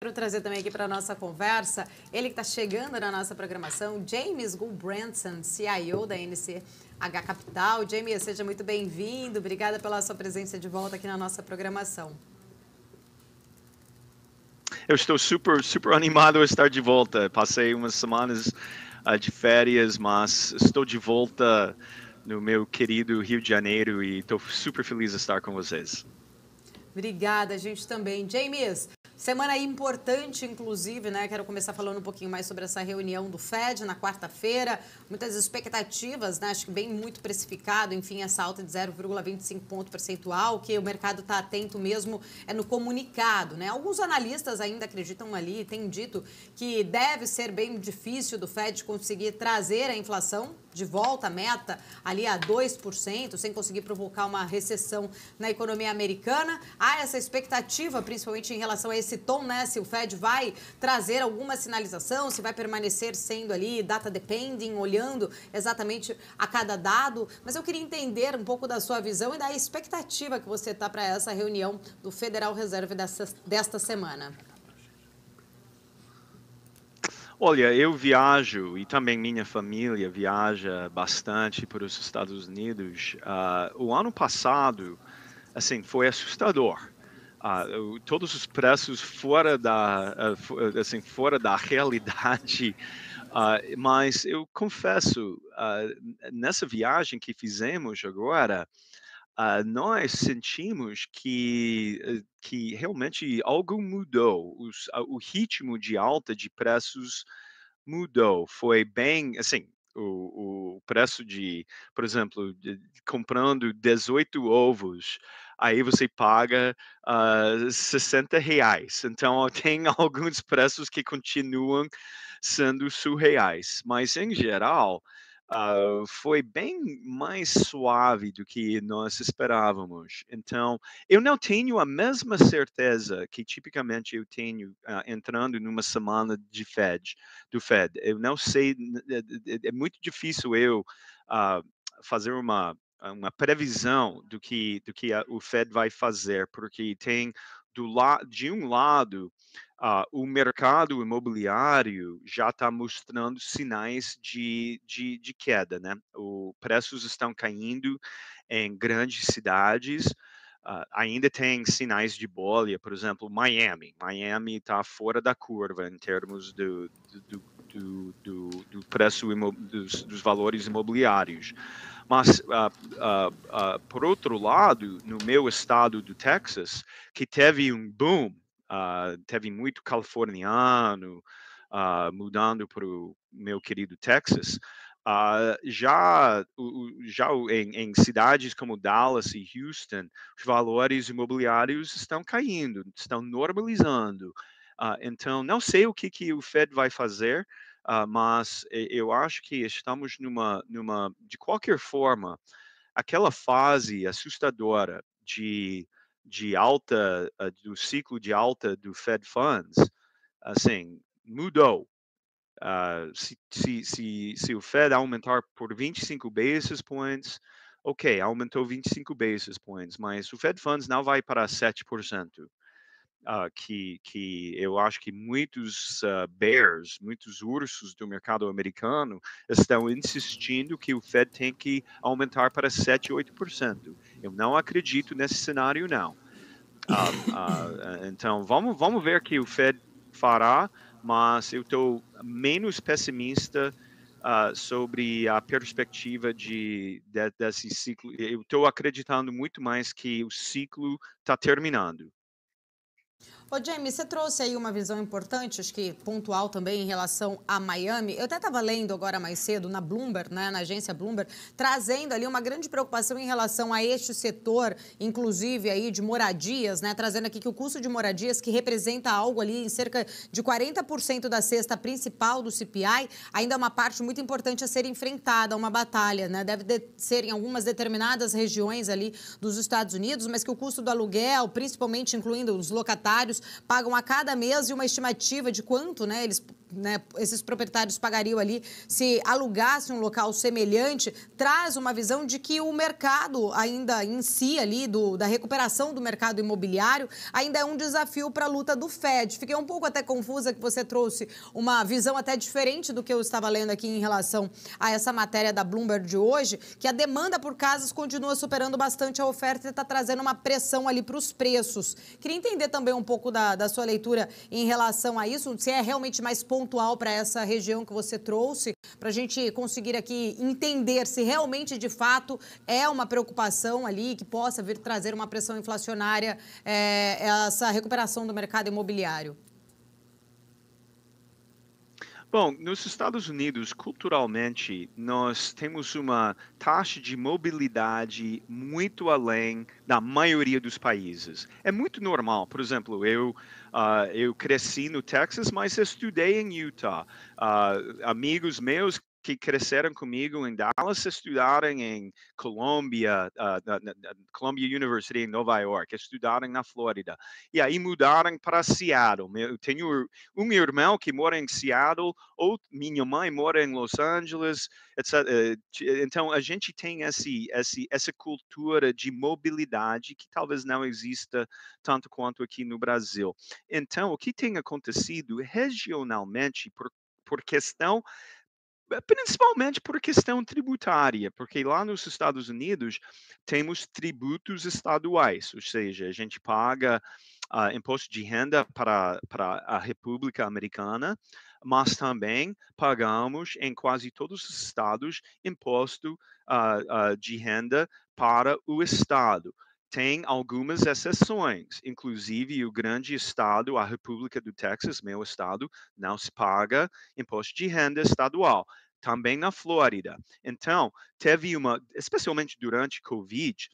Quero trazer também aqui para a nossa conversa, ele que está chegando na nossa programação, James Gulbranson, CIO da NCH Capital. James, seja muito bem-vindo, obrigada pela sua presença de volta aqui na nossa programação. Eu estou super animado a estar de volta. Passei umas semanas de férias, mas estou de volta no meu querido Rio de Janeiro e estou super feliz de estar com vocês. Obrigada, a gente também. James, semana importante, inclusive, né? Quero começar falando um pouquinho mais sobre essa reunião do Fed na quarta-feira. Muitas expectativas, né? Acho que bem muito precificado, enfim, essa alta de 0,25 ponto percentual, que o mercado está atento mesmo é no comunicado, né? Alguns analistas ainda acreditam ali, têm dito que deve ser bem difícil do Fed conseguir trazer a inflação de volta à meta ali a 2%, sem conseguir provocar uma recessão na economia americana. Há essa expectativa, principalmente em relação a esse tom, né? Se o Fed vai trazer alguma sinalização, se vai permanecer sendo ali data depending, olhando exatamente a cada dado. Mas eu queria entender um pouco da sua visão e da expectativa que você está para essa reunião do Federal Reserve desta semana. Olha, eu viajo e também minha família viaja bastante para os Estados Unidos. O ano passado, assim, foi assustador. Todos os preços fora da realidade. Mas eu confesso, nessa viagem que fizemos agora, nós sentimos que realmente algo mudou. O ritmo de alta de preços mudou. Foi bem, assim, o preço de, por exemplo, comprando 18 ovos, aí você paga R$ 60. Então, tem alguns preços que continuam sendo surreais. Mas, em geral, foi bem mais suave do que nós esperávamos. Então, eu não tenho a mesma certeza que tipicamente eu tenho entrando numa semana do Fed. Eu não sei, é muito difícil eu fazer uma previsão do que o Fed vai fazer, porque tem de um lado o mercado imobiliário já está mostrando sinais de queda, né? Os preços estão caindo em grandes cidades. Ainda tem sinais de bolha, por exemplo, Miami. Miami está fora da curva em termos do preço dos valores imobiliários. Mas, por outro lado, no meu estado do Texas, que teve um boom, teve muito californiano mudando para o meu querido Texas, já em cidades como Dallas e Houston, os valores imobiliários estão caindo, estão normalizando. Então, não sei o que o Fed vai fazer, mas eu acho que estamos de qualquer forma, aquela fase assustadora de alta, do ciclo de alta do Fed Funds, assim, mudou. Se o Fed aumentar por 25 basis points, ok, aumentou 25 basis points, mas o Fed Funds não vai para 7%. Que eu acho que muitos bears, muitos ursos do mercado americano estão insistindo que o Fed tem que aumentar para 7, 8%. Eu não acredito nesse cenário, não. Então, vamos ver o que o Fed fará, mas eu estou menos pessimista sobre a perspectiva desse ciclo. Eu estou acreditando muito mais que o ciclo está terminando. Ô, Jamie, você trouxe aí uma visão importante, acho que pontual também em relação a Miami. Eu até estava lendo agora mais cedo na Bloomberg, né, na agência Bloomberg, trazendo ali uma grande preocupação em relação a este setor, inclusive aí de moradias, né, trazendo aqui que o custo de moradias, que representa algo ali em cerca de 40% da cesta principal do CPI, ainda é uma parte muito importante a ser enfrentada, uma batalha, né, deve ser em algumas determinadas regiões ali dos Estados Unidos, mas que o custo do aluguel, principalmente incluindo os locatários, pagam a cada mês e uma estimativa de quanto, né, eles né, esses proprietários pagariam ali se alugasse um local semelhante, traz uma visão de que o mercado ainda em si ali, da recuperação do mercado imobiliário, ainda é um desafio para a luta do Fed. Fiquei um pouco até confusa que você trouxe uma visão até diferente do que eu estava lendo aqui em relação a essa matéria da Bloomberg de hoje, que a demanda por casas continua superando bastante a oferta e está trazendo uma pressão ali para os preços. Queria entender também um pouco da sua leitura em relação a isso, se é realmente mais pontual para essa região que você trouxe, para a gente conseguir aqui entender se realmente, de fato, é uma preocupação ali que possa vir trazer uma pressão inflacionária, essa recuperação do mercado imobiliário. Bom, nos Estados Unidos, culturalmente, nós temos uma taxa de mobilidade muito além da maioria dos países. É muito normal. Por exemplo, eu cresci no Texas, mas estudei em Utah. Amigos meus que cresceram comigo em Dallas estudaram em Columbia, na Columbia University em Nova York, estudaram na Flórida. E aí mudaram para Seattle. Eu tenho um irmão que mora em Seattle, ou minha mãe mora em Los Angeles, etc. Então, a gente tem essa cultura de mobilidade que talvez não exista tanto quanto aqui no Brasil. Então, o que tem acontecido regionalmente, por questão principalmente por questão tributária, porque lá nos Estados Unidos temos tributos estaduais, ou seja, a gente paga imposto de renda para a República Americana, mas também pagamos em quase todos os estados imposto de renda para o estado. Tem algumas exceções, inclusive o grande estado, a República do Texas, meu estado, não se paga imposto de renda estadual. Também na Flórida. Então, teve especialmente durante Covid,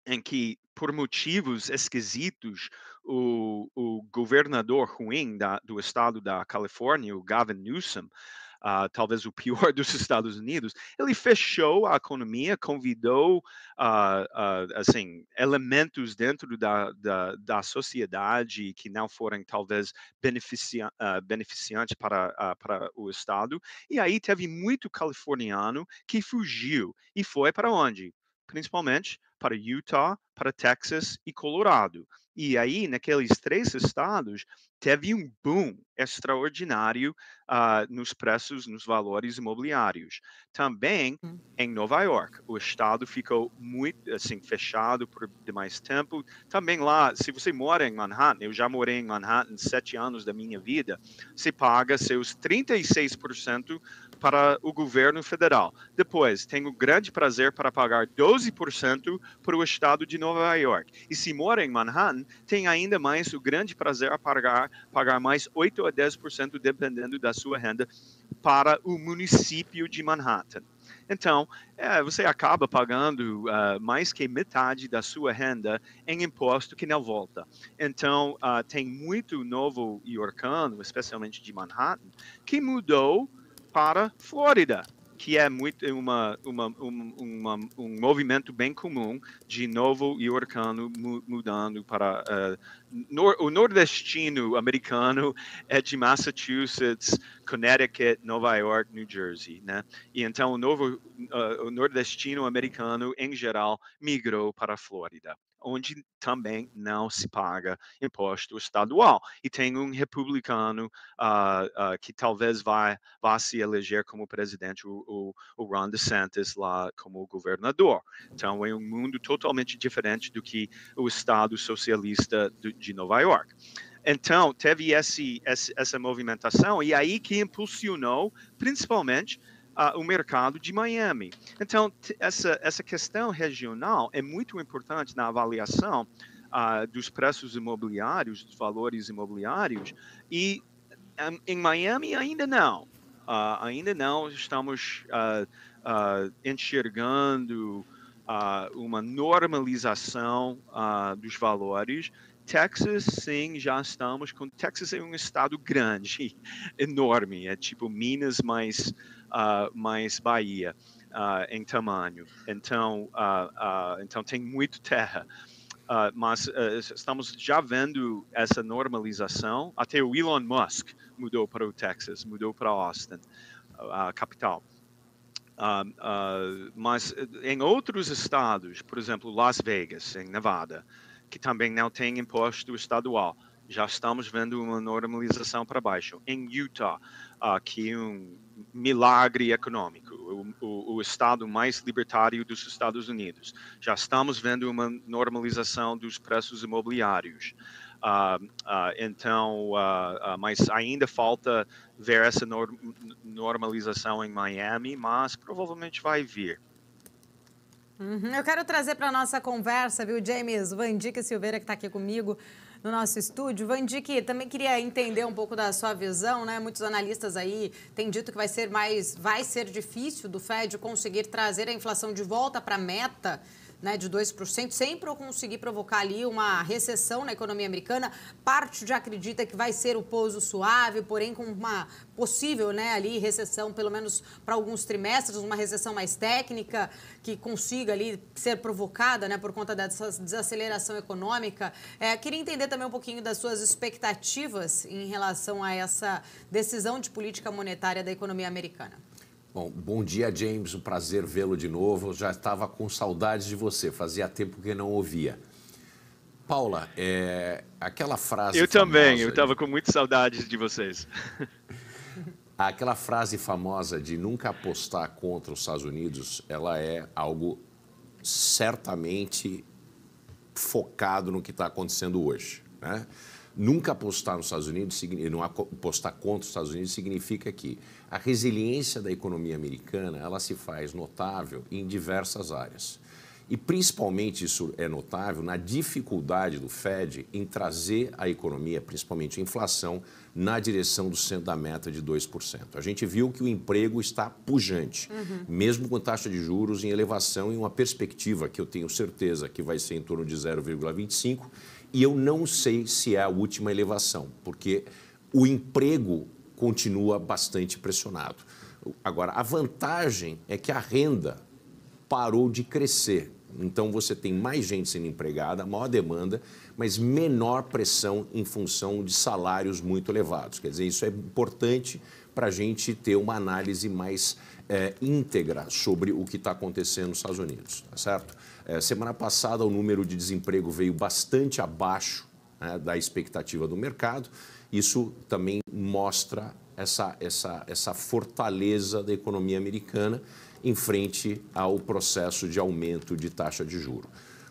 em que, por motivos esquisitos, o governador ruim do estado da Califórnia, o Gavin Newsom, talvez o pior dos Estados Unidos, ele fechou a economia, convidou assim, elementos dentro da sociedade que não foram talvez beneficiantes para o Estado, e aí teve muito californiano que fugiu e foi para onde? Principalmente para Utah, para Texas e Colorado. E aí, naqueles 3 estados, teve um boom extraordinário nos preços, nos valores imobiliários. Também em Nova York, o estado ficou muito assim fechado por demais tempo. Também lá, se você mora em Manhattan, eu já morei em Manhattan 7 anos da minha vida, você paga seus 36% para o governo federal. Depois, tem o grande prazer para pagar 12% para o estado de Nova York. E se mora em Manhattan, tem ainda mais o grande prazer a pagar mais 8 a 10%, dependendo da sua renda, para o município de Manhattan. Então, você acaba pagando mais que metade da sua renda em imposto que não volta. Então, tem muito novo iorcano, especialmente de Manhattan, que mudou para Flórida, que é muito um movimento bem comum de novo iorcano mudando para o nordestino americano é de Massachusetts, Connecticut, Nova York, New Jersey, né? E então o nordestino americano em geral migrou para a Flórida, onde também não se paga imposto estadual. E tem um republicano que talvez vá se eleger como presidente, o Ron DeSantis lá como governador. Então é um mundo totalmente diferente do que o estado socialista de Nova York. Então, teve essa movimentação, e aí que impulsionou, principalmente, o mercado de Miami. Então, essa questão regional é muito importante na avaliação dos preços imobiliários, dos valores imobiliários, e em Miami ainda não. Ainda não estamos enxergando uma normalização dos valores. Texas, sim, já estamos com. Texas é um estado grande, enorme, é tipo Minas mais Bahia em tamanho. Então tem muito terra. mas estamos já vendo essa normalização. Até o Elon Musk mudou para o Texas, mudou para Austin, a capital. Mas em outros estados, por exemplo, Las Vegas, em Nevada, que também não tem imposto estadual, já estamos vendo uma normalização para baixo. Em Utah, que é um milagre econômico, o estado mais libertário dos Estados Unidos, já estamos vendo uma normalização dos preços imobiliários. Mas ainda falta ver essa normalização em Miami, mas provavelmente vai vir. Eu quero trazer para a nossa conversa, viu, James, o Vandique Silveira, que está aqui comigo no nosso estúdio. Vandique, também queria entender um pouco da sua visão, né? Muitos analistas aí têm dito que vai ser difícil do Fed conseguir trazer a inflação de volta para a meta, né, de 2%, sem conseguir provocar ali uma recessão na economia americana. Parte já acredita que vai ser o pouso suave, porém com uma possível, né, ali recessão, pelo menos para alguns trimestres, uma recessão mais técnica, que consiga ali ser provocada, né, por conta dessa desaceleração econômica. Queria entender também um pouquinho das suas expectativas em relação a essa decisão de política monetária da economia americana. Bom dia, James. Um prazer vê-lo de novo. Já estava com saudades de você. Fazia tempo que não ouvia. Paula, aquela frase Eu também. Eu estava com muitas saudades de vocês. Aquela frase famosa de nunca apostar contra os Estados Unidos, ela é algo certamente focado no que está acontecendo hoje, né? Nunca apostar nos Estados Unidos, não apostar contra os Estados Unidos, significa que a resiliência da economia americana ela se faz notável em diversas áreas. E principalmente isso é notável na dificuldade do Fed em trazer a economia, principalmente a inflação, na direção do centro da meta de 2%. A gente viu que o emprego está pujante, mesmo com taxa de juros em elevação e uma perspectiva que eu tenho certeza que vai ser em torno de 0,25%. E eu não sei se é a última elevação, porque o emprego continua bastante pressionado. Agora, a vantagem é que a renda parou de crescer. Então, você tem mais gente sendo empregada, maior demanda, mas menor pressão em função de salários muito elevados. Quer dizer, isso é importante para a gente ter uma análise mais íntegra sobre o que está acontecendo nos Estados Unidos, tá certo? Semana passada, o número de desemprego veio bastante abaixo, né, da expectativa do mercado. Isso também mostra essa fortaleza da economia americana em frente ao processo de aumento de taxa de juros.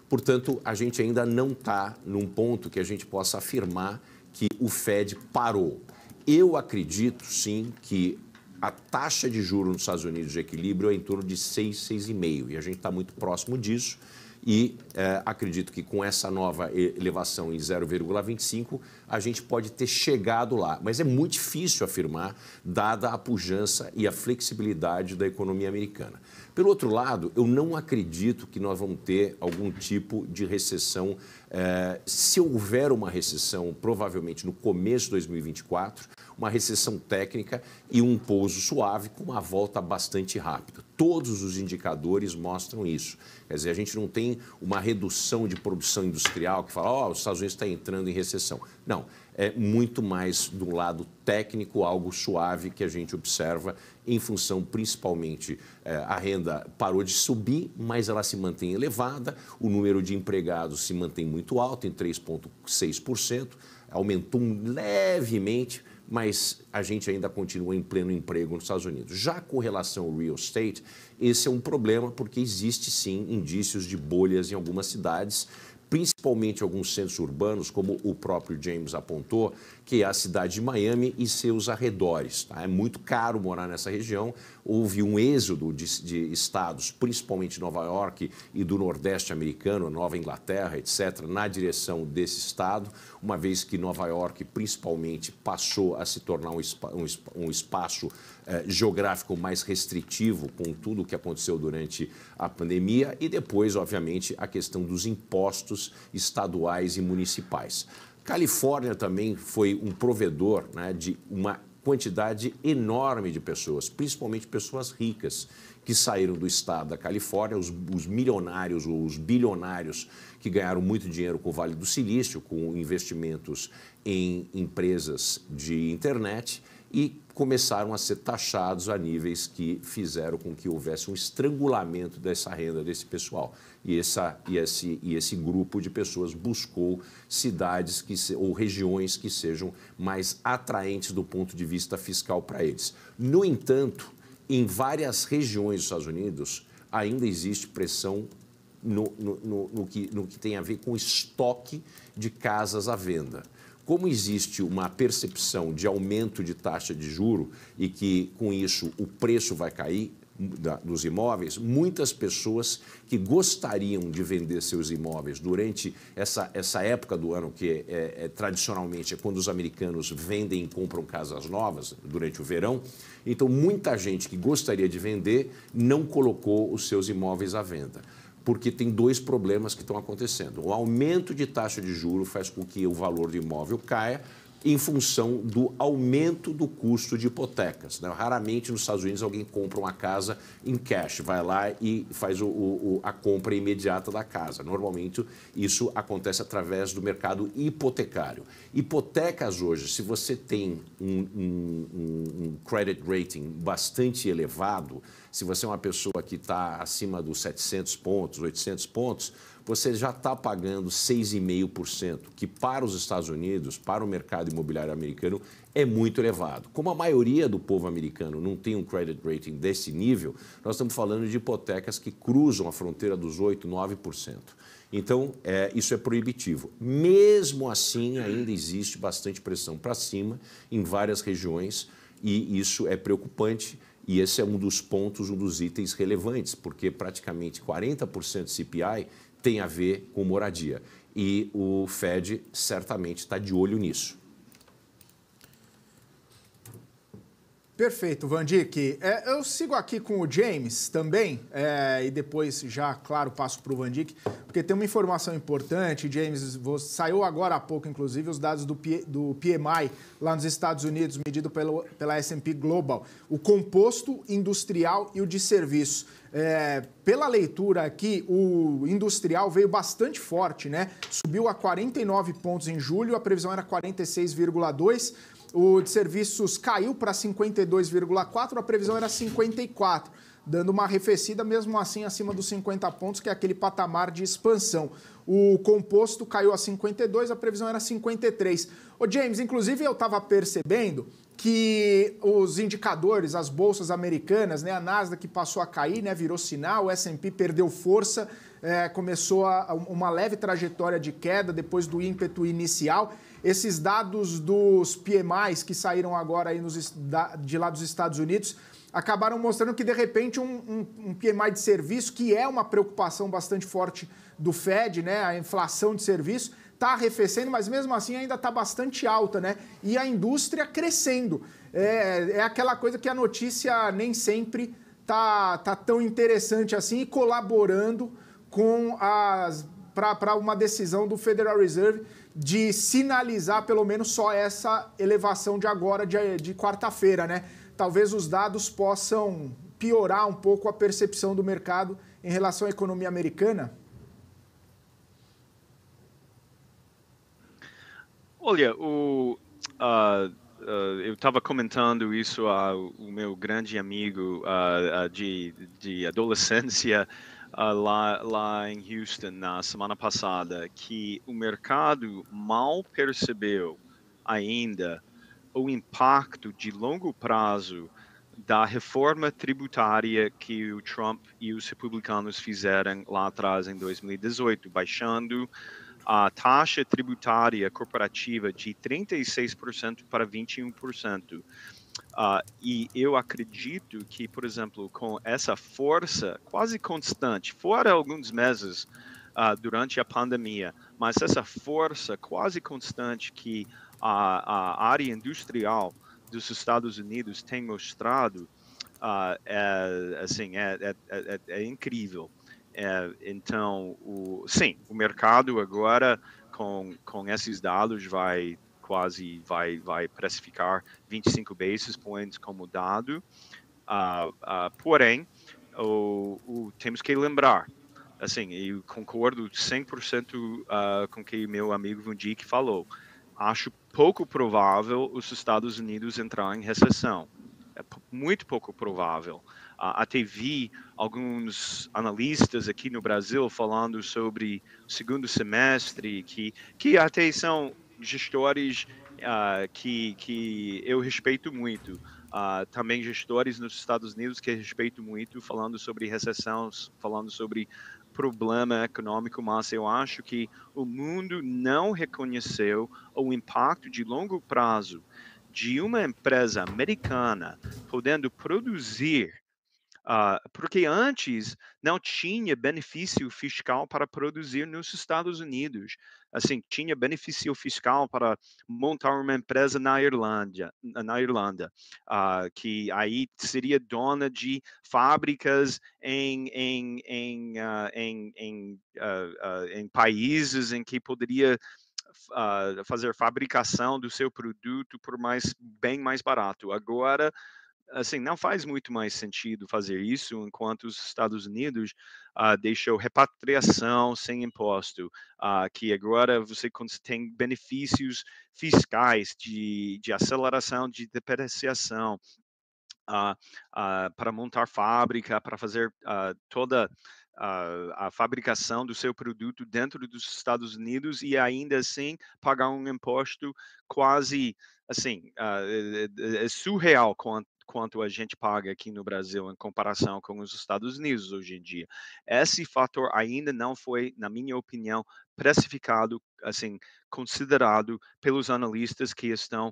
Portanto, a gente ainda não está num ponto que a gente possa afirmar que o Fed parou. Eu acredito, sim, que a taxa de juros nos Estados Unidos de equilíbrio é em torno de 6, 6,5%. E a gente está muito próximo disso. E acredito que com essa nova elevação em 0,25, a gente pode ter chegado lá. Mas é muito difícil afirmar, dada a pujança e a flexibilidade da economia americana. Pelo outro lado, eu não acredito que nós vamos ter algum tipo de recessão. Se houver uma recessão, provavelmente no começo de 2024, uma recessão técnica e um pouso suave com uma volta bastante rápida. Todos os indicadores mostram isso. Quer dizer, a gente não tem uma redução de produção industrial que fala, os Estados Unidos estão entrando em recessão. Não, é muito mais do lado técnico, algo suave que a gente observa em função, principalmente, a renda parou de subir, mas ela se mantém elevada, o número de empregados se mantém muito alto, em 3,6%, aumentou levemente, mas a gente ainda continua em pleno emprego nos Estados Unidos. Já com relação ao real estate, esse é um problema porque existe, sim, indícios de bolhas em algumas cidades, principalmente alguns centros urbanos, como o próprio James apontou, que é a cidade de Miami e seus arredores. Tá? É muito caro morar nessa região. Houve um êxodo de estados, principalmente Nova York e do Nordeste americano, Nova Inglaterra, etc., na direção desse estado, uma vez que Nova York, principalmente, passou a se tornar um espaço geográfico mais restritivo com tudo o que aconteceu durante a pandemia e depois, obviamente, a questão dos impostos estaduais e municipais. Califórnia também foi um provedor, né, de uma quantidade enorme de pessoas, principalmente pessoas ricas, que saíram do estado da Califórnia, os milionários ou os bilionários que ganharam muito dinheiro com o Vale do Silício, com investimentos em empresas de internet, e começaram a ser taxados a níveis que fizeram com que houvesse um estrangulamento dessa renda desse pessoal. E esse grupo de pessoas buscou cidades ou regiões que sejam mais atraentes do ponto de vista fiscal para eles. No entanto, em várias regiões dos Estados Unidos, ainda existe pressão no que tem a ver com estoque de casas à venda. Como existe uma percepção de aumento de taxa de juro e que, com isso, o preço vai cair dos imóveis, muitas pessoas que gostariam de vender seus imóveis durante essa época do ano, que tradicionalmente é quando os americanos vendem e compram casas novas, durante o verão. Então, muita gente que gostaria de vender não colocou os seus imóveis à venda, porque tem dois problemas que estão acontecendo. O aumento de taxa de juros faz com que o valor do imóvel caia em função do aumento do custo de hipotecas, né? Raramente nos Estados Unidos alguém compra uma casa em cash, vai lá e faz a compra imediata da casa. Normalmente isso acontece através do mercado hipotecário. Hipotecas hoje, se você tem um credit rating bastante elevado, se você é uma pessoa que está acima dos 700 pontos, 800 pontos, você já está pagando 6,5%, que para os Estados Unidos, para o mercado imobiliário americano, é muito elevado. Como a maioria do povo americano não tem um credit rating desse nível, nós estamos falando de hipotecas que cruzam a fronteira dos 8%, 9%. Então, isso é proibitivo. Mesmo assim, ainda existe bastante pressão para cima em várias regiões e isso é preocupante. E esse é um dos pontos, um dos itens relevantes, porque praticamente 40% do CPI tem a ver com moradia. E o Fed certamente está de olho nisso. Perfeito, Van Dijk. Eu sigo aqui com o James também, e depois já, claro, passo para o Van Dijk, porque tem uma informação importante, James, saiu agora há pouco, inclusive, os dados do PMI lá nos Estados Unidos, medido pela S&P Global, o composto industrial e o de serviço. Pela leitura aqui, o industrial veio bastante forte, né? Subiu a 49 pontos em julho, a previsão era 46,2. O de serviços caiu para 52,4, a previsão era 54, dando uma arrefecida mesmo assim acima dos 50 pontos, que é aquele patamar de expansão. O composto caiu a 52, a previsão era 53. Ô James, inclusive eu estava percebendo que os indicadores, as bolsas americanas, né, a Nasdaq passou a cair, né, virou sinal, o S&P perdeu força, começou uma leve trajetória de queda depois do ímpeto inicial. Esses dados dos PMIs que saíram agora aí de lá dos Estados Unidos acabaram mostrando que, de repente, um PMI de serviço, que é uma preocupação bastante forte do Fed, né, a inflação de serviço, está arrefecendo, mas mesmo assim ainda está bastante alta, né? E a indústria crescendo. É aquela coisa que a notícia nem sempre tá tão interessante assim e colaborando com para uma decisão do Federal Reserve de sinalizar pelo menos só essa elevação de agora, de quarta-feira, né? Talvez os dados possam piorar um pouco a percepção do mercado em relação à economia americana. Olha, eu estava comentando isso ao meu grande amigo de adolescência lá em Houston na semana passada, que o mercado mal percebeu ainda o impacto de longo prazo da reforma tributária que o Trump e os republicanos fizeram lá atrás em 2018, baixando a taxa tributária corporativa de 36% para 21%. E eu acredito que, por exemplo, com essa força quase constante, fora alguns meses durante a pandemia, mas essa força quase constante que a área industrial dos Estados Unidos tem mostrado, é incrível. Então, sim, o mercado agora, com esses dados, vai quase vai precificar 25 basis points como dado. Porém, temos que lembrar, assim, eu concordo 100% com o que meu amigo Vundik falou. Acho pouco provável os Estados Unidos entrar em recessão. É muito pouco provável. Até vi alguns analistas aqui no Brasil falando sobre o segundo semestre, que até são gestores que eu respeito muito. Também gestores nos Estados Unidos que eu respeito muito, falando sobre recessão, falando sobre problema econômico, mas eu acho que o mundo não reconheceu o impacto de longo prazo de uma empresa americana podendo produzir, porque antes não tinha benefício fiscal para produzir nos Estados Unidos. Assim, tinha benefício fiscal para montar uma empresa na Irlanda, que aí seria dona de fábricas em países em que poderia fazer fabricação do seu produto por bem mais barato. Agora, assim, não faz muito mais sentido fazer isso enquanto os Estados Unidos deixou repatriação sem imposto, que agora você tem benefícios fiscais de aceleração de depreciação, para montar fábrica, para fazer toda a fabricação do seu produto dentro dos Estados Unidos e ainda assim pagar um imposto quase assim é surreal quanto a gente paga aqui no Brasil em comparação com os Estados Unidos hoje em dia. Esse fator ainda não foi, na minha opinião, precificado, assim, considerado pelos analistas que estão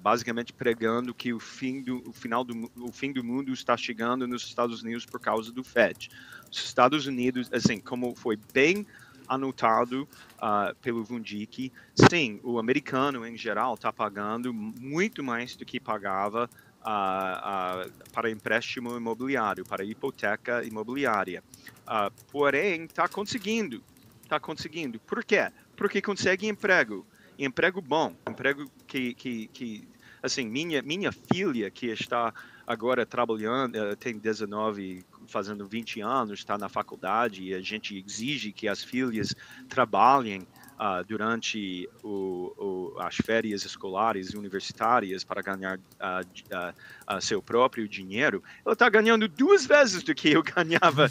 basicamente pregando que o fim do mundo está chegando nos Estados Unidos por causa do Fed. Os Estados Unidos, assim, como foi bem anotado pelo Vundik, sim, o americano em geral está pagando muito mais do que pagava para empréstimo imobiliário, para hipoteca imobiliária. Porém, está conseguindo. Por quê? Porque consegue emprego bom, emprego que assim, minha filha que está agora trabalhando, tem 19, fazendo 20 anos, está na faculdade e a gente exige que as filhas trabalhem durante as férias escolares e universitárias para ganhar seu próprio dinheiro. Ela está ganhando 2 vezes do que eu ganhava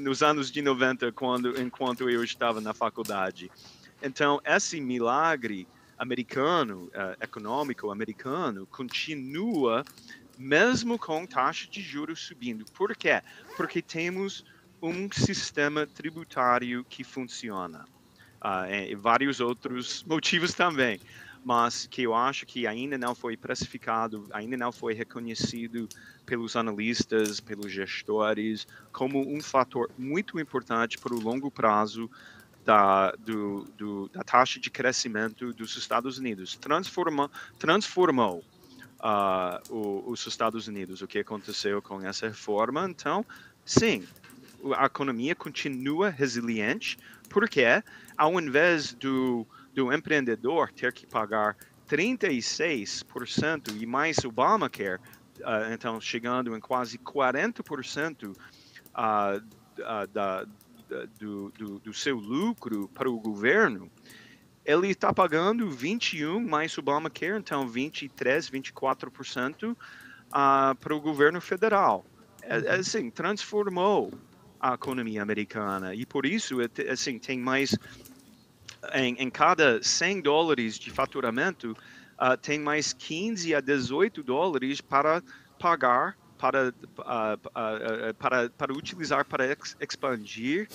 nos anos de 90, enquanto eu estava na faculdade. Então, esse milagre americano, econômico americano, continua mesmo com taxa de juros subindo. Por quê? Porque temos um sistema tributário que funciona. E vários outros motivos também, mas que eu acho que ainda não foi precificado, ainda não foi reconhecido pelos analistas, pelos gestores, como um fator muito importante para o longo prazo da taxa de crescimento dos Estados Unidos. Transformou os Estados Unidos. O que aconteceu com essa reforma? Então, sim, a economia continua resiliente, porque ao invés do empreendedor ter que pagar 36% e mais Obamacare, então chegando em quase 40% do seu lucro para o governo, ele está pagando 21% mais Obamacare, então 23%, 24% para o governo federal. Assim, transformou a economia americana e por isso, assim, tem mais, em cada $100 de faturamento, tem mais 15 a 18 dólares para pagar, para utilizar, para expandir,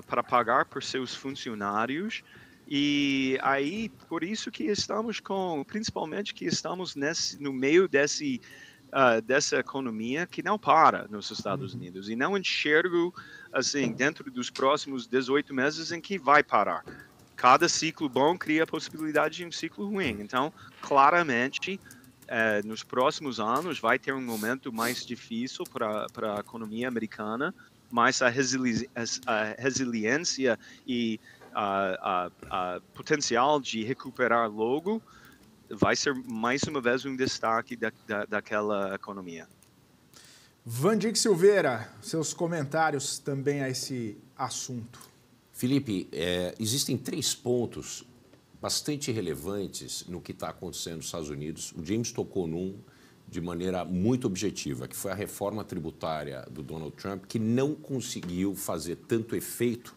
para pagar por seus funcionários. E aí, por isso que estamos principalmente que estamos no meio dessa economia que não para nos Estados Unidos. E não enxergo, assim, dentro dos próximos 18 meses em que vai parar. Cada ciclo bom cria a possibilidade de um ciclo ruim. Então, claramente, nos próximos anos vai ter um momento mais difícil para a economia americana, mas a resiliência e potencial de recuperar logo vai ser mais uma vez um destaque daquela economia. Vandic Silveira, seus comentários também a esse assunto. Felipe, existem 3 pontos bastante relevantes no que está acontecendo nos Estados Unidos. O James tocou num de maneira muito objetiva, que foi a reforma tributária do Donald Trump, que não conseguiu fazer tanto efeito,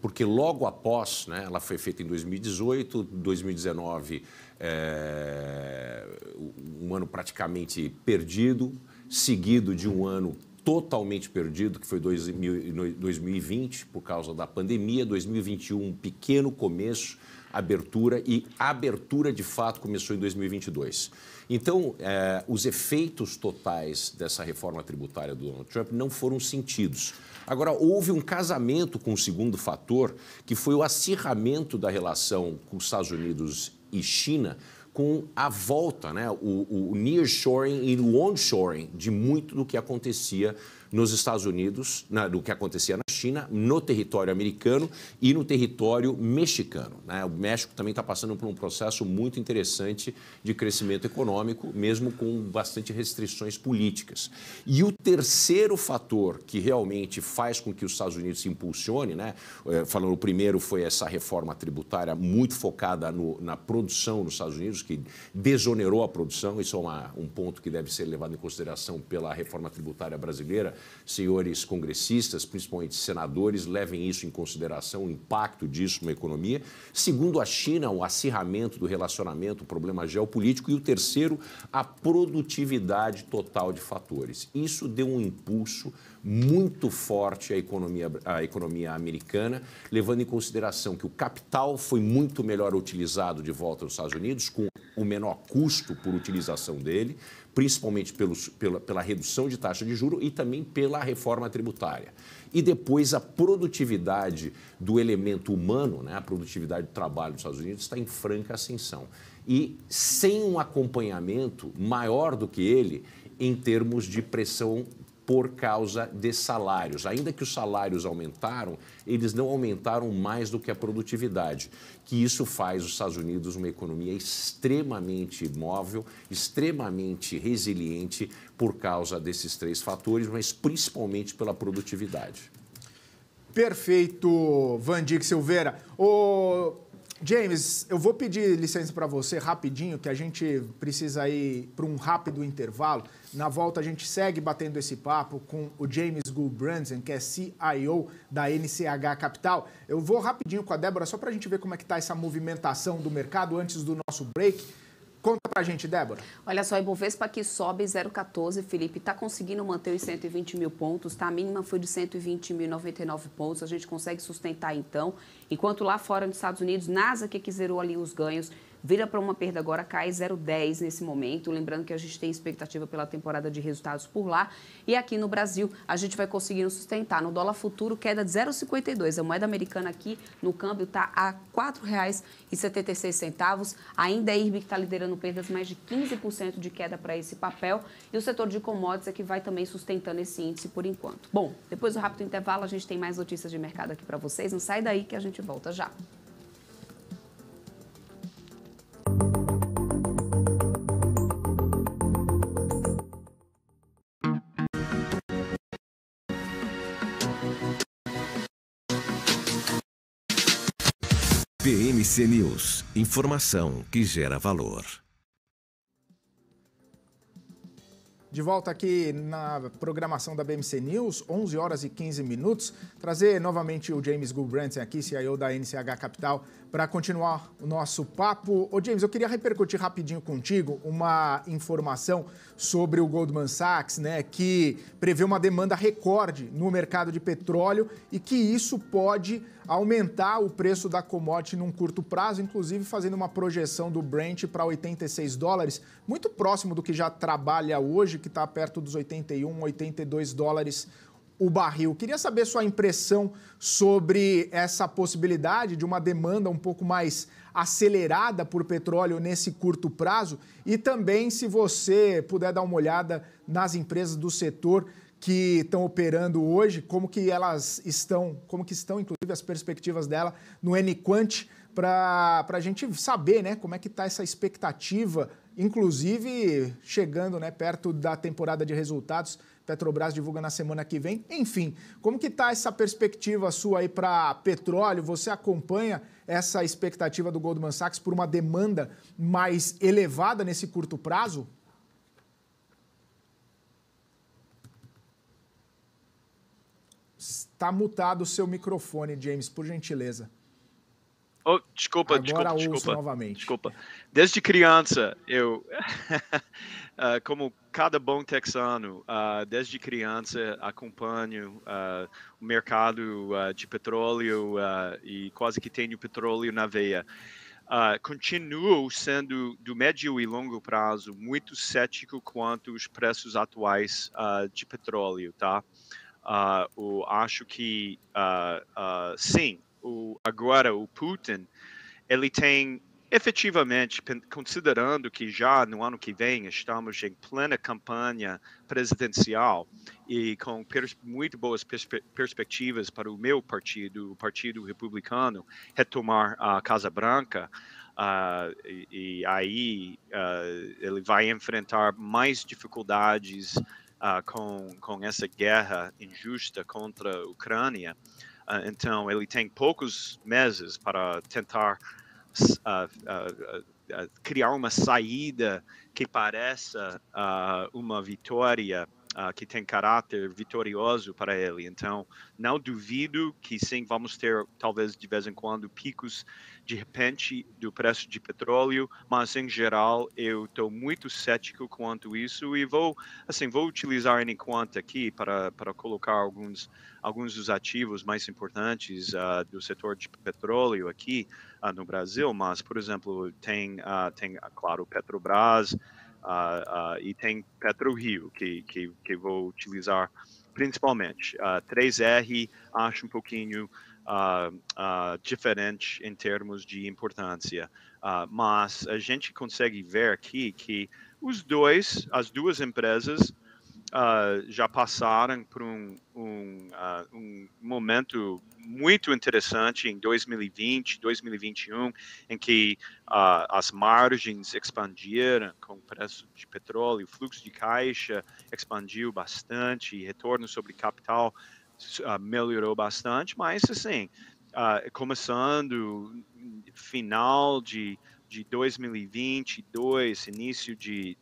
porque logo após, né, ela foi feita em 2018, 2019, um ano praticamente perdido, seguido de um ano totalmente perdido, que foi 2020, por causa da pandemia, 2021, um pequeno começo, abertura, e a abertura, de fato, começou em 2022. Então, os efeitos totais dessa reforma tributária do Donald Trump não foram sentidos. Agora, houve um casamento com o segundo fator, que foi o acirramento da relação com os Estados Unidos e China, com a volta, né, o nearshoring e o onshoring de muito do que acontecia nos Estados Unidos, do que acontecia na China, no território americano e no território mexicano, né? O México também está passando por um processo muito interessante de crescimento econômico, mesmo com bastante restrições políticas. E o terceiro fator que realmente faz com que os Estados Unidos se impulsione, né? Falando, o primeiro foi essa reforma tributária muito focada na produção nos Estados Unidos, que desonerou a produção. Isso é um ponto que deve ser levado em consideração pela reforma tributária brasileira. Senhores congressistas, principalmente senadores, levem isso em consideração, o impacto disso na economia. Segundo a China, o acirramento do relacionamento, o problema geopolítico. E o terceiro, a produtividade total de fatores. Isso deu um impulso muito forte à economia americana, levando em consideração que o capital foi muito melhor utilizado de volta nos Estados Unidos, com o menor custo por utilização dele, principalmente pela redução de taxa de juros e também pela reforma tributária. E depois a produtividade do elemento humano, né, a produtividade do trabalho dos Estados Unidos está em franca ascensão. E sem um acompanhamento maior do que ele em termos de pressão por causa de salários. Ainda que os salários aumentaram, eles não aumentaram mais do que a produtividade, que isso faz os Estados Unidos uma economia extremamente móvel, extremamente resiliente por causa desses 3 fatores, mas principalmente pela produtividade. Perfeito, Vandic Silveira. James, eu vou pedir licença para você rapidinho, que a gente precisa ir para um rápido intervalo. Na volta, a gente segue batendo esse papo com o James Gulbrandsen, que é CIO da NCH Capital. Eu vou rapidinho com a Débora, só para a gente ver como é que está essa movimentação do mercado antes do nosso break. Conta pra gente, Débora. Olha só, Ibovespa aqui sobe 0,14, Felipe, está conseguindo manter os 120 mil pontos, tá? A mínima foi de 120.099 pontos, a gente consegue sustentar então. Enquanto lá fora nos Estados Unidos, Nasdaq que zerou ali os ganhos, vira para uma perda agora, cai 0,10 nesse momento. Lembrando que a gente tem expectativa pela temporada de resultados por lá. E aqui no Brasil, a gente vai conseguindo sustentar. No dólar futuro, queda de 0,52. A moeda americana aqui no câmbio está a R$ 4,76. Ainda a IRB que está liderando perdas, mais de 15% de queda para esse papel. E o setor de commodities é que vai também sustentando esse índice por enquanto. Bom, depois do rápido intervalo, a gente tem mais notícias de mercado aqui para vocês. Não sai daí que a gente volta já. BMC News, informação que gera valor. De volta aqui na programação da BMC News, 11 horas e 15 minutos. Trazer novamente o James Gulbrandsen aqui, CIO da NCH Capital, para continuar o nosso papo. Ô James, eu queria repercutir rapidinho contigo uma informação sobre o Goldman Sachs, né, que prevê uma demanda recorde no mercado de petróleo e que isso pode aumentar o preço da commodity num curto prazo, inclusive fazendo uma projeção do Brent para $86, muito próximo do que já trabalha hoje, que está perto dos 81, 82 dólares o barril. Queria saber sua impressão sobre essa possibilidade de uma demanda um pouco mais acelerada por petróleo nesse curto prazo e também se você puder dar uma olhada nas empresas do setor que estão operando hoje, como que estão, inclusive, as perspectivas dela no N-Quant, para a gente saber, né, como é que está essa expectativa, inclusive chegando, né, perto da temporada de resultados. Petrobras divulga na semana que vem. Enfim, como que está essa perspectiva sua aí para petróleo? Você acompanha essa expectativa do Goldman Sachs por uma demanda mais elevada nesse curto prazo? Está mutado o seu microfone, James, por gentileza. Oh, desculpa. Novamente. Desculpa. Desde criança, eu, como cada bom texano, desde criança acompanho o mercado de petróleo e quase que tenho petróleo na veia. Continuo sendo, do médio e longo prazo, muito cético quanto aos preços atuais de petróleo, tá? Acho que, sim, agora o Putin, ele tem efetivamente, considerando que já no ano que vem estamos em plena campanha presidencial e com muito boas perspectivas para o meu partido, o Partido Republicano, retomar a Casa Branca, e aí ele vai enfrentar mais dificuldades com essa guerra injusta contra a Ucrânia. Então, ele tem poucos meses para tentar criar uma saída que pareça uma vitória, que tem caráter vitorioso para ele. Então, não duvido que sim, vamos ter, talvez, de vez em quando, picos de repente do preço de petróleo, mas, em geral, eu estou muito cético quanto isso e vou utilizar N-Quant aqui para colocar alguns dos ativos mais importantes do setor de petróleo aqui no Brasil, mas, por exemplo, tem claro, Petrobras, e tem PetroRio, que vou utilizar principalmente. 3R acho um pouquinho diferente em termos de importância, mas a gente consegue ver aqui que as duas empresas já passaram por um momento muito interessante em 2020, 2021, em que as margens expandiram com o preço de petróleo, o fluxo de caixa expandiu bastante, retorno sobre capital melhorou bastante, mas assim, começando final de 2022, início de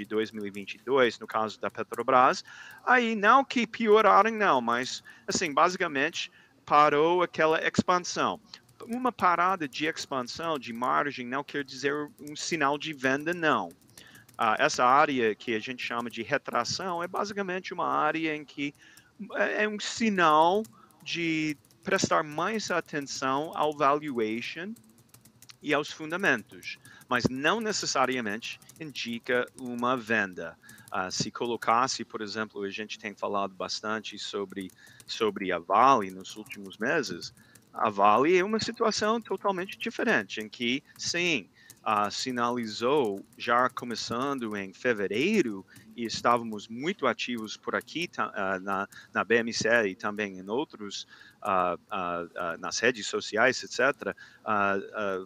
2022, no caso da Petrobras, aí não que pioraram não, mas assim, basicamente parou aquela expansão. Uma parada de expansão, de margem, não quer dizer um sinal de venda, não. Essa área que a gente chama de retração é basicamente uma área em que é um sinal de prestar mais atenção ao valuation e aos fundamentos, mas não necessariamente indica uma venda. Se colocasse, por exemplo, a gente tem falado bastante sobre a Vale nos últimos meses, a Vale é uma situação totalmente diferente, em que, sim, sinalizou já começando em fevereiro, e estávamos muito ativos por aqui na BMC e também em outros, nas redes sociais, etc.,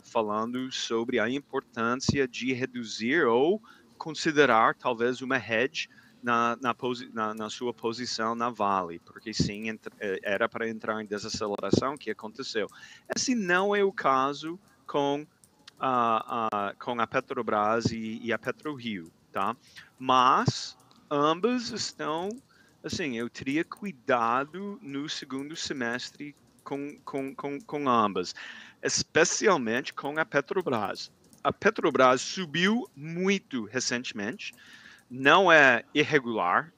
falando sobre a importância de reduzir ou considerar talvez uma hedge na sua posição na Vale, porque sim, era para entrar em desaceleração, que aconteceu. Esse não é o caso com a Petrobras e a PetroRio, tá? Mas ambas estão, assim, eu teria cuidado no segundo semestre com ambas, especialmente com a Petrobras. A Petrobras subiu muito recentemente, não é irregular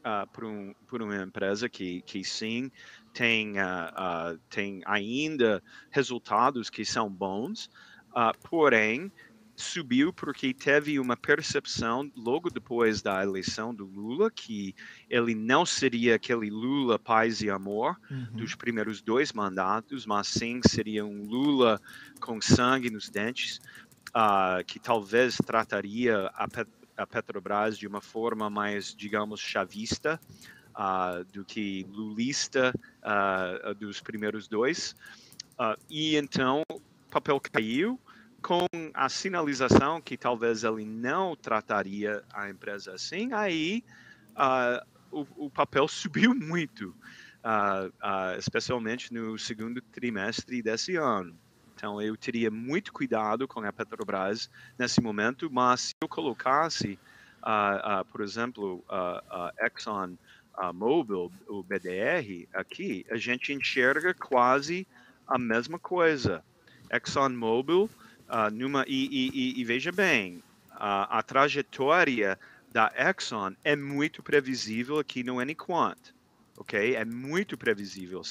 por uma empresa que sim tem ainda resultados que são bons, porém subiu porque teve uma percepção logo depois da eleição do Lula que ele não seria aquele Lula paz e amor dos primeiros 2 mandatos, mas sim seria um Lula com sangue nos dentes, que talvez trataria a Petrobras de uma forma mais, digamos, chavista, do que lulista dos primeiros dois. E então o papel caiu com a sinalização que talvez ele não trataria a empresa assim. Aí o papel subiu muito, especialmente no segundo trimestre desse ano. Então, eu teria muito cuidado com a Petrobras nesse momento, mas se eu colocasse, por exemplo, a ExxonMobil, o BDR, aqui, a gente enxerga quase a mesma coisa. ExxonMobil, e veja bem, a trajetória da Exxon é muito previsível aqui no Anyquant, ok? É muito previsível.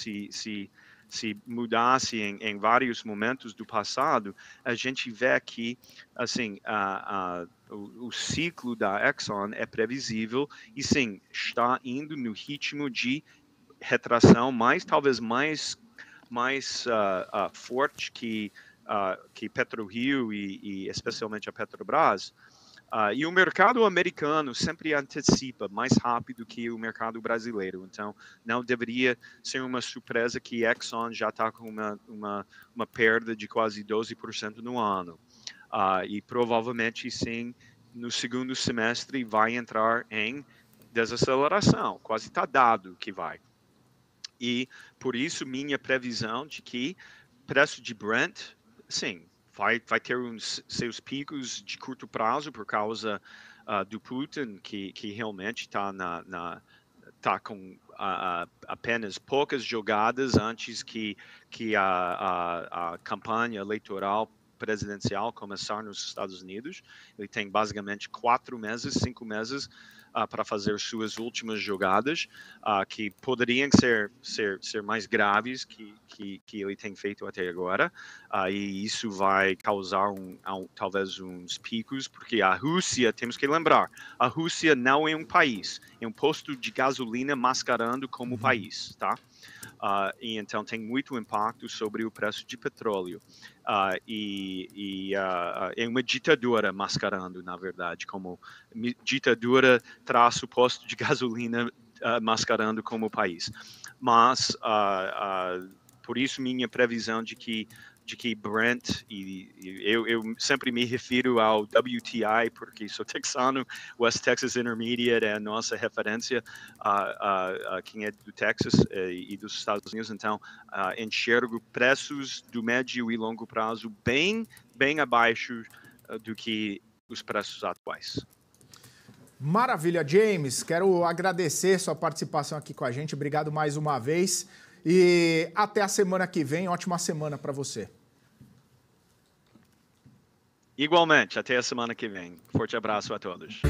Se mudasse em vários momentos do passado, a gente vê aqui, assim, o ciclo da Exxon é previsível e, sim, está indo no ritmo de retração talvez mais forte que PetroRio e especialmente a Petrobras. E o mercado americano sempre antecipa mais rápido que o mercado brasileiro. Então, não deveria ser uma surpresa que Exxon já está com uma perda de quase 12% no ano. E provavelmente, sim, no segundo semestre vai entrar em desaceleração. Quase está dado que vai. E, por isso, minha previsão de que preço de Brent, sim, vai ter seus picos de curto prazo por causa do Putin, que realmente está tá com apenas poucas jogadas antes que a campanha eleitoral presidencial começar nos Estados Unidos. Ele tem basicamente 5 meses para fazer suas últimas jogadas, que poderiam ser mais graves que ele tem feito até agora, e isso vai causar talvez uns picos, porque a Rússia, temos que lembrar, a Rússia não é um país, é um posto de gasolina mascarando como país, tá? E então tem muito impacto sobre o preço de petróleo. É uma ditadura mascarando, na verdade, como ditadura traz o posto de gasolina mascarando como país. Mas, por isso, minha previsão de que Brent, eu sempre me refiro ao WTI, porque sou texano, West Texas Intermediate é a nossa referência, quem é do Texas e dos Estados Unidos, então enxergo preços do médio e longo prazo bem abaixo do que os preços atuais. Maravilha, James. Quero agradecer sua participação aqui com a gente. Obrigado mais uma vez. E até a semana que vem. Ótima semana para você. Igualmente, até a semana que vem. Forte abraço a todos.